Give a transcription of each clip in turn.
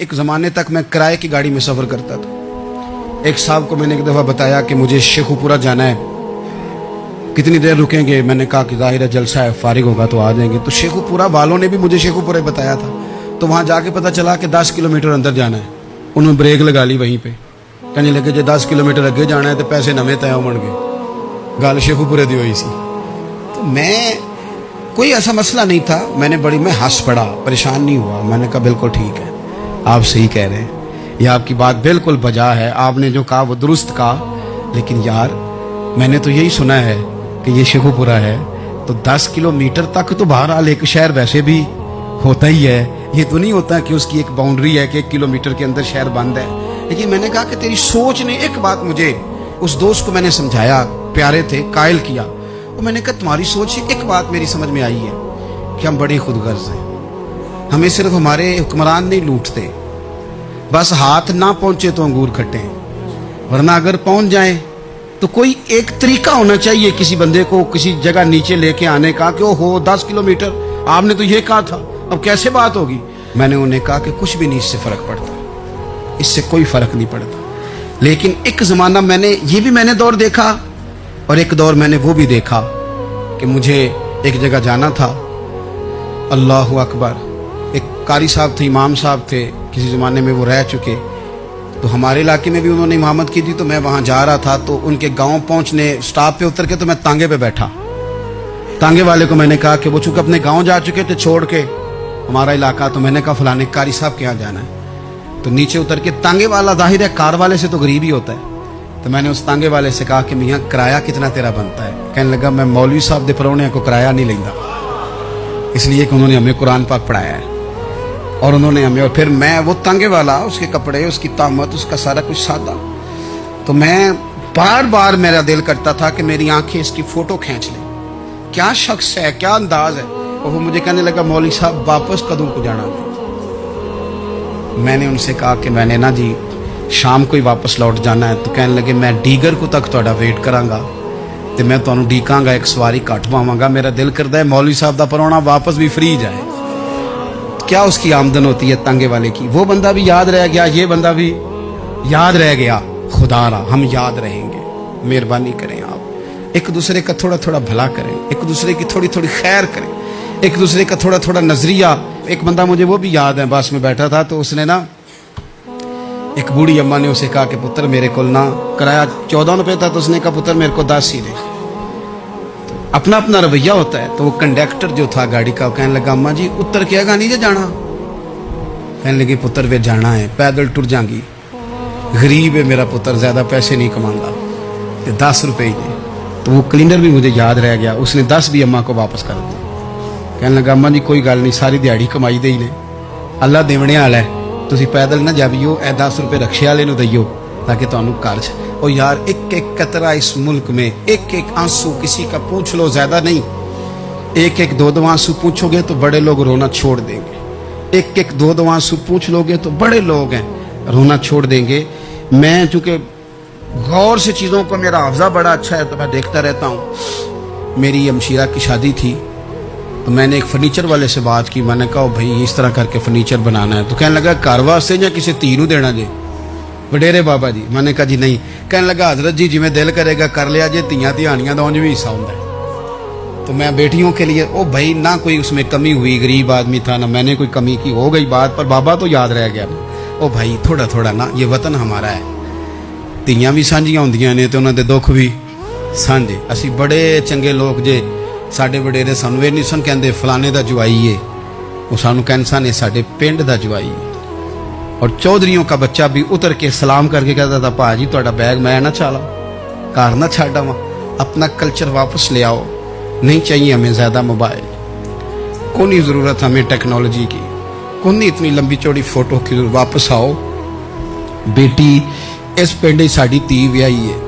एक ज़माने तक मैं किराए की गाड़ी में सफ़र करता था। एक साहब को मैंने एक दफ़ा बताया कि मुझे शेखुपुरा जाना है, कितनी देर रुकेंगे? मैंने कहा कि ज़ाहिर है जलसा है, फारिग होगा तो आ जाएंगे। तो शेखुपुरा वालों ने भी मुझे शेखुपुरा बताया था। तो वहाँ जाके पता चला कि 10 किलोमीटर अंदर जाना है। उन्होंने ब्रेक लगा ली वहीं पे, कहने लगे जो 10 किलोमीटर अगे जाना है तो पैसे नवे तय होण गए। गल शेखुपुरे दी हुई सी। तो मैं कोई ऐसा मसला नहीं था, मैं हंस पड़ा, परेशान नहीं हुआ। मैंने कहा बिल्कुल ठीक है, आप सही कह रहे हैं, ये आपकी बात बिल्कुल बजा है, आपने जो कहा वो दुरुस्त कहा। लेकिन यार मैंने तो यही सुना है कि ये शेखुपुरा है, तो 10 किलोमीटर तक तो बहरहाल एक शहर वैसे भी होता ही है। ये तो नहीं होता कि उसकी एक बाउंड्री है कि 1 किलोमीटर के अंदर शहर बंद है। लेकिन मैंने कहा कि तेरी सोच ने एक बात, मुझे उस दोस्त को मैंने समझाया, प्यारे थे, कायल किया। और मैंने कहा तुम्हारी सोच से एक बात मेरी समझ में आई है कि हम बड़े खुदगर्ज हैं। हमें सिर्फ हमारे हुक्मरान नहीं लूटते, बस हाथ ना पहुंचे तो अंगूर खट्टे, वरना अगर पहुंच जाए तो कोई एक तरीका होना चाहिए किसी बंदे को किसी जगह नीचे लेके आने का कि हो 10 किलोमीटर आपने तो ये कहा था, अब कैसे बात होगी? मैंने उन्हें कहा कि कुछ भी नहीं इससे फर्क पड़ता, इससे कोई फर्क नहीं पड़ता। लेकिन एक जमाना मैंने दौर देखा, और एक दौर मैंने वो भी देखा कि मुझे एक जगह जाना था। अल्लाहु अकबर। एक कारी साहब थे, इमाम साहब थे, किसी ज़माने में वो रह चुके, तो हमारे इलाके में भी उन्होंने इमामत की थी। तो मैं वहाँ जा रहा था, तो उनके गांव पहुँचने स्टॉप पे उतर के तो मैं तांगे पे बैठा। तांगे वाले को मैंने कहा कि वो चूँकि अपने गाँव जा चुके थे छोड़ के हमारा इलाका, तो मैंने कहा फलाने कारी साहब के यहाँ जाना है। तो नीचे उतर के तांगे वाला, जाहिर है कार वाले से तो गरीब ही होता है, तो मैंने उस तांगे वाले से कहा कि मियाँ किराया कितना तेरा बनता है? कहने लगा मैं मौलवी साहब दे परौने को किराया नहीं लेंदा, इसलिए कि उन्होंने हमें कुरान पाक पढ़ाया है और उन्होंने हमें। और फिर मैं वो तांगे वाला, उसके कपड़े, उसकी तामत, उसका सारा कुछ सादा, तो मैं बार बार मेरा दिल करता था कि मेरी आंखें इसकी फोटो खींच लें, क्या शख्स है, क्या अंदाज है। और वो मुझे कहने लगा मौलवी साहब वापस कदों को जाना है? मैंने उनसे कहा कि मैंने ना जी शाम को ही वापस लौट जाना है। तो कहने लगे मैं डीगर को तक तुहाडा वेट करांगा ते मैं तुहानू डीकांगा, एक सवारी घट पावांगा। मेरा दिल करता है मौलवी साहब दा परौना वापस भी फ्री जाए। क्या उसकी आमदन होती है तांगे वाले की? वो बंदा भी याद रह गया, ये बंदा भी याद रह गया। खुदारा हम याद रहेंगे, मेहरबानी करें आप एक दूसरे का थोड़ा थोड़ा भला करें, एक दूसरे की थोड़ी थोड़ी खैर करें, एक दूसरे का थोड़ा थोड़ा नजरिया। एक बंदा मुझे वो भी याद है, बस में बैठा था, तो उसने ना, एक बूढ़ी अम्मा ने उसे कहा कि पुत्र मेरे को ना किराया 14 रुपये था, तो उसने कहा पुत्र मेरे को 10 ही दे। अपना अपना रवैया होता है। तो वो कंडक्टर जो था गाड़ी का, कहने लगा अम्मा जी उतर के आगा नहीं जे जाना? कहने लगी पुत्र वे जाना है, पैदल टुर जाएंगी, गरीब है मेरा पुत्र, ज्यादा पैसे नहीं कमांदा, 10 रुपये ही दे। तो वो क्लीनर भी मुझे याद रह गया, उसने 10 भी अम्मा को वापस कर दिया। कहने लगा अम्मा जी कोई गल नहीं, सारी दिहाड़ी कमाई दे ही ने, अल्लाह देवने वाला है, तुसी पैदल ना जावियो, 10 रुपये रक्शे वाले नूं दईयो ताकि तुहानू घर च। और यार एक एक कतरा इस मुल्क में, एक एक आंसू किसी का पूछ लो, ज्यादा नहीं, एक एक दो आंसू पूछोगे तो बड़े लोग रोना छोड़ देंगे। एक एक दो आंसू पूछ लोगे तो बड़े लोग हैं रोना छोड़ देंगे। मैं चूंकि गौर से चीज़ों को, मेरा हाफजा बड़ा अच्छा है तो मैं देखता रहता हूँ। मेरी अमशीरा की शादी थी, तो मैंने एक फर्नीचर वाले से बात की। मैंने कहा भाई इस तरह करके फर्नीचर बनाना है। तो कहने लगा घर वास्ते या किसी धी नूं देना जे? वडेरे बाबा जी। मैंने कहा जी नहीं। कहने लगा हजरत जी जिवें दिल करेगा कर लिया जे, तियां तिहानियां दा उंज भी हिस्सा होंदा है। तो मैं बेटियों के लिए, ओ भाई ना कोई उसमें कमी हुई, गरीब आदमी था ना मैंने कोई कमी की, हो गई बात, पर बाबा तो याद रह गया। ओ भाई थोड़ा थोड़ा ना, ये वतन हमारा है, तियां भी सांझियां होंदियां ने ते उन्हां दे दुख भी सांझे। असीं बड़े चंगे लोग जे, साडे वडेरे सानू ये नहीं सन कहंदे फलाने दा जवाई है, वो सानू कहंदे सन ये साडे पिंड दा जवाई है। और चौधरियों का बच्चा भी उतर के सलाम करके कहता था भाजी तुहाडा बैग मैं ना चाला, घर ना छाड़ आवां, अपना कल्चर वापस ले आओ, नहीं चाहिए हमें ज़्यादा मोबाइल, कोई ज़रूरत हमें टेक्नोलॉजी की, कोई इतनी लंबी चौड़ी फोटो की, वापस आओ। बेटी इस पिंड साडी धी विआही है,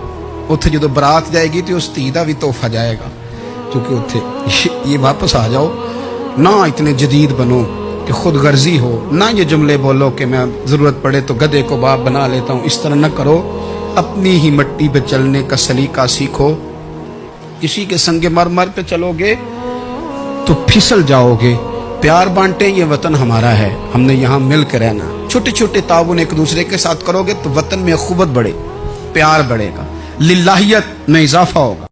उत्थे जो बरात जाएगी तो उस धी का भी तोहफा जाएगा, क्योंकि उत्थे ये वापस आ जाओ ना, इतने जदीद बनो कि खुद गर्जी हो ना, ये जुमले बोलो कि मैं ज़रूरत पड़े तो गधे को बाप बना लेता हूँ, इस तरह न करो। अपनी ही मिट्टी पे चलने का सलीका सीखो, किसी के संगे मर मर पे चलोगे तो फिसल जाओगे। प्यार बांटे, ये वतन हमारा है, हमने यहाँ मिल कर रहना। چھوٹے چھوٹے تعاون ایک دوسرے کے ساتھ کرو گے تو وطن میں اخوت بڑھے، پیار بڑھے گا، للہیت میں اضافہ ہوگا۔